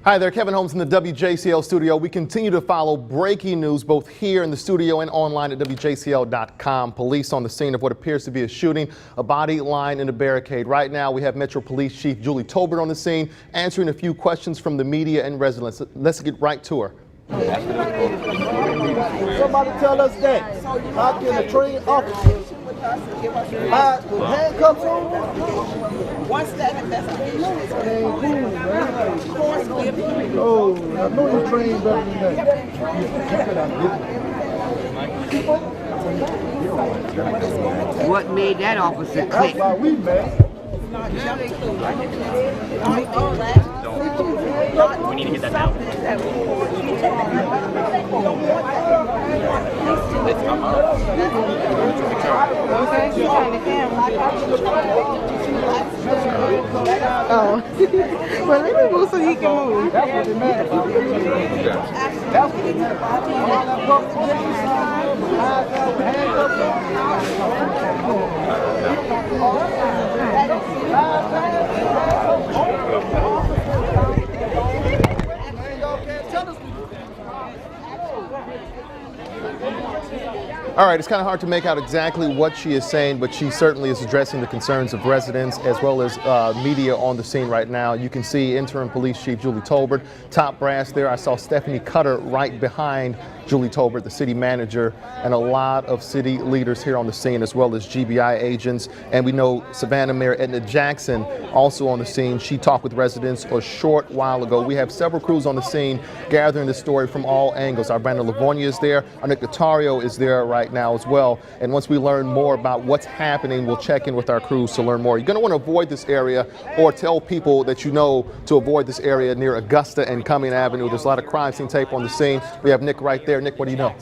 Hi there, Kevin Holmes in the WJCL studio. We continue to follow breaking news both here in the studio and online at WJCL.com. Police on the scene of what appears to be a shooting, a body lying in a barricade. Right now we have Metro Police Chief Julie Tolbert on the scene answering a few questions from the media and residents. Let's get right to her. Somebody tell us that. How can a trained officer with handcuffs on? Once that investigation is Cool, man. of course, we'll be. Oh, I know you're trained better than that. What made that officer click? That's why we met. We need to get that down. Oh. Well, let me move so he can move. That's what they meant. That's what they meant. All that All right, it's kind of hard to make out exactly what she is saying, but she certainly is addressing the concerns of residents as well as media on the scene right now. You can see Interim Police Chief Julie Tolbert, top brass there. I saw Stephanie Cutter right behind Julie Tolbert, the city manager, and a lot of city leaders here on the scene, as well as GBI agents. And we know Savannah Mayor Edna Jackson also on the scene. She talked with residents a short while ago. We have several crews on the scene gathering the story from all angles. Our Brandon Livonia is there. Our Nick Notario is there right now as well. And once we learn more about what's happening, we'll check in with our crews to learn more. You're going to want to avoid this area, or tell people that you know to avoid this area near Augusta and Cumming Avenue. There's a lot of crime scene tape on the scene. We have Nick right there. Nick, what do you know?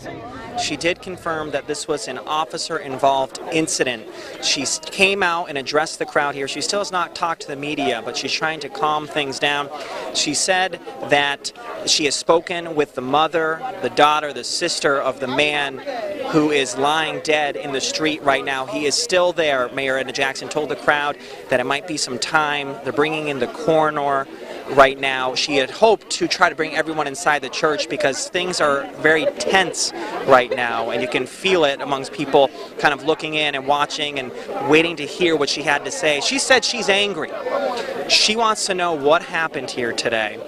She did confirm that this was an officer-involved incident. She came out and addressed the crowd here. She still has not talked to the media, but she's trying to calm things down. She said that she has spoken with the mother, the daughter, the sister of the man who is lying dead in the street right now. He is still there. Mayor Edna Jackson told the crowd that it might be some time. They're bringing in the coroner right now. She had hoped to try to bring everyone inside the church because things are very tense right now, and you can feel it amongst people kind of looking in and watching and waiting to hear what she had to say. She said she's angry. She wants to know what happened here today.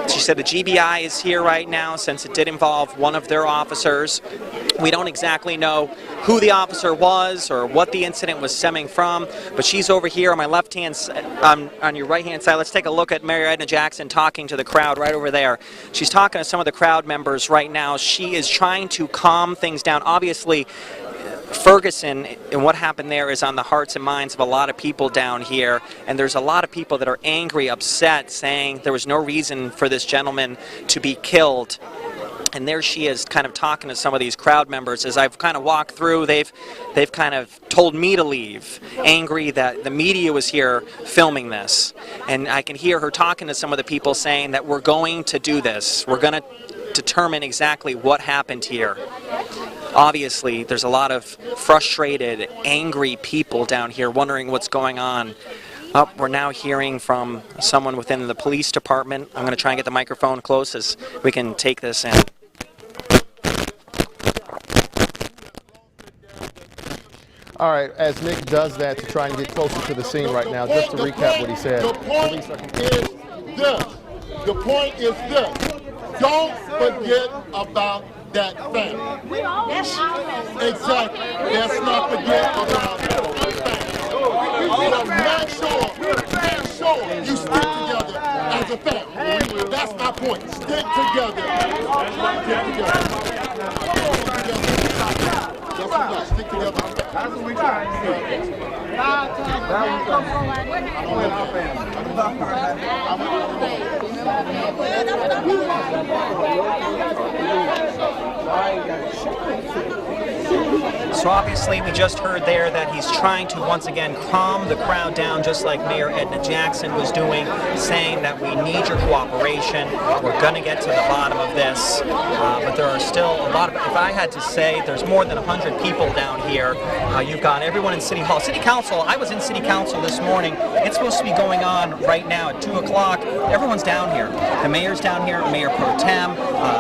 She said the GBI is here right now since it did involve one of their officers. We don't exactly know who the officer was or what the incident was stemming from, but she's over here on my left hand, on your right hand side. Let's take a look at Mayor Edna Jackson talking to the crowd right over there. She's talking to some of the crowd members right now. She is trying to calm things down. Obviously, Ferguson and what happened there is on the hearts and minds of a lot of people down here, and there's a lot of people that are angry, upset, saying there was no reason for this gentleman to be killed. And there she is kind of talking to some of these crowd members. As I've kind of walked through, they've kind of told me to leave, angry that the media was here filming this. And I can hear her talking to some of the people saying that we're going to do this. We're going to determine exactly what happened here. Obviously, there's a lot of frustrated, angry people down here wondering what's going on. We're now hearing from someone within the police department. I'm going to try and get the microphone close as we can take this in. All right, as Nick does that to try and get closer to the scene right now, just to recap what he said. The point is this. The point is this. Don't forget about that family. Exactly. Let's not forget about that family. Make sure you stick together as a family. That's my point. Stick together. Stick together. That's what we're trying to do. So obviously we just heard there that he's trying to once again calm the crowd down, just like Mayor Edna Jackson was doing, saying that we need your cooperation. We're going to get to the bottom of this. But there are still a lot of, if I had to say, there's more than 100 people down here. You've got everyone in City Hall. City Council, I was in City Council this morning. It's supposed to be going on right now at 2 o'clock. Everyone's down here. The mayor's down here, Mayor Pro Tem,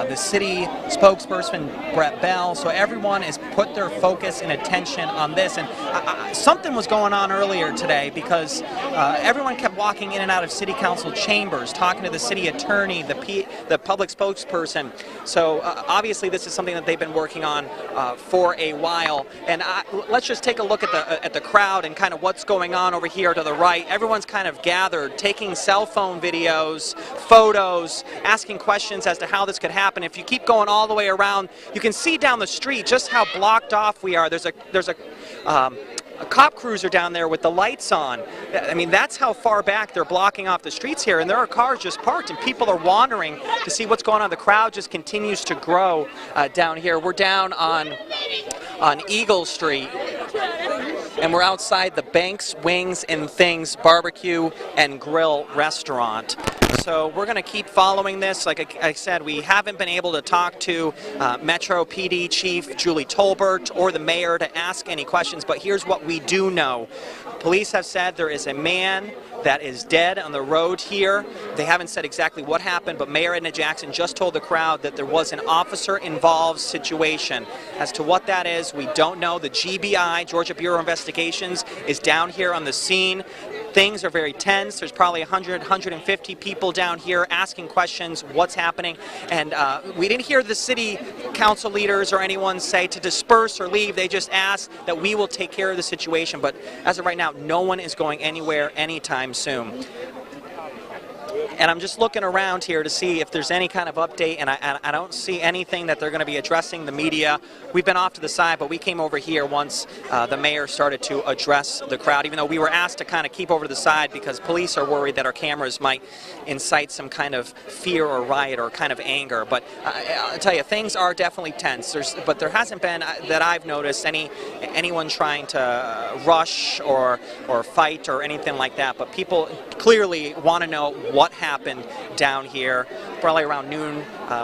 the city spokesperson, Brett Bell. So everyone has put their focus and attention on this. And something was going on earlier today because everyone kept walking in and out of City Council chambers, talking to the city attorney, the public spokesperson. So obviously this is something that they've been working on for a while. And let's just take a look at the crowd and kind of what's going on over here to the right. Everyone's kind of gathered, taking cell phone videos, photos, asking questions as to how this could happen. If you keep going all the way around, you can see down the street just how blocked off we are. There's a cop cruiser down there with the lights on. I mean, that's how far back they're blocking off the streets here, and there are cars just parked and people are wandering to see what's going on. The crowd just continues to grow down here. We're down on Eagle Street, and we're outside the Banks Wings and Things Barbecue and Grill restaurant. So we're going to keep following this. Like I said, we haven't been able to talk to Metro PD Chief Julie Tolbert or the mayor to ask any questions, but here's what we do know. Police have said there is a man that is dead on the road here. They haven't said exactly what happened, but Mayor Edna Jackson just told the crowd that there was an officer-involved situation. As to what that is, we don't know. The GBI, Georgia Bureau of Investigations, is down here on the scene. Things are very tense. There's probably 100, 150 people down here asking questions, what's happening. And we didn't hear the city council leaders or anyone say to disperse or leave. They just asked that we will take care of the situation. But as of right now, no one is going anywhere anytime soon. And I'm just looking around here to see if there's any kind of update, and I don't see anything that they're going to be addressing the media. We've been off to the side, but we came over here once the mayor started to address the crowd, even though we were asked to kind of keep over to the side because police are worried that our cameras might incite some kind of fear or riot or kind of anger. But I'll tell you, things are definitely tense. But there hasn't been, that I've noticed, anyone trying to rush or fight or anything like that. But people clearly want to know what happened down here, probably around noon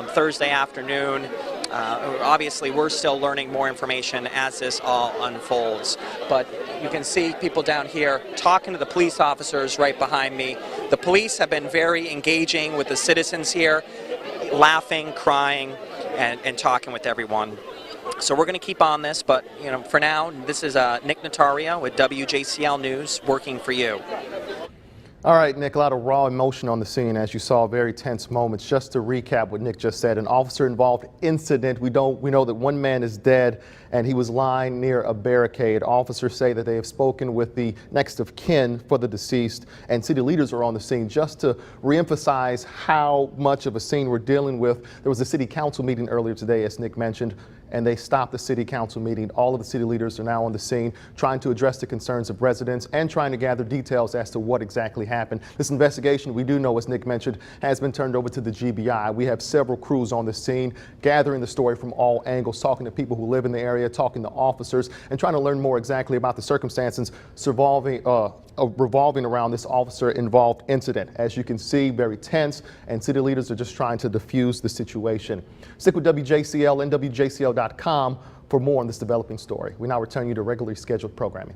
Thursday afternoon. Obviously, we're still learning more information as this all unfolds. But you can see people down here talking to the police officers right behind me. The police have been very engaging with the citizens here, laughing, crying, and talking with everyone. So we're going to keep on this, but you know, for now, this is Nick Notario with WJCL News, working for you. All right, Nick, a lot of raw emotion on the scene, as you saw, very tense moments. Just to recap what Nick just said, an officer-involved incident. We know that one man is dead and he was lying near a barricade. Officers say that they have spoken with the next of kin for the deceased, and city leaders are on the scene. Just to reemphasize how much of a scene we're dealing with, there was a city council meeting earlier today, as Nick mentioned, and they stopped the city council meeting. All of the city leaders are now on the scene trying to address the concerns of residents and trying to gather details as to what exactly happened. This investigation, we do know, as Nick mentioned, has been turned over to the GBI. We have several crews on the scene gathering the story from all angles, talking to people who live in the area, talking to officers, and trying to learn more exactly about the circumstances revolving around this officer-involved incident. As you can see, very tense, and city leaders are just trying to diffuse the situation. Stick with WJCL and WJCL.com for more on this developing story. We now return you to regularly scheduled programming.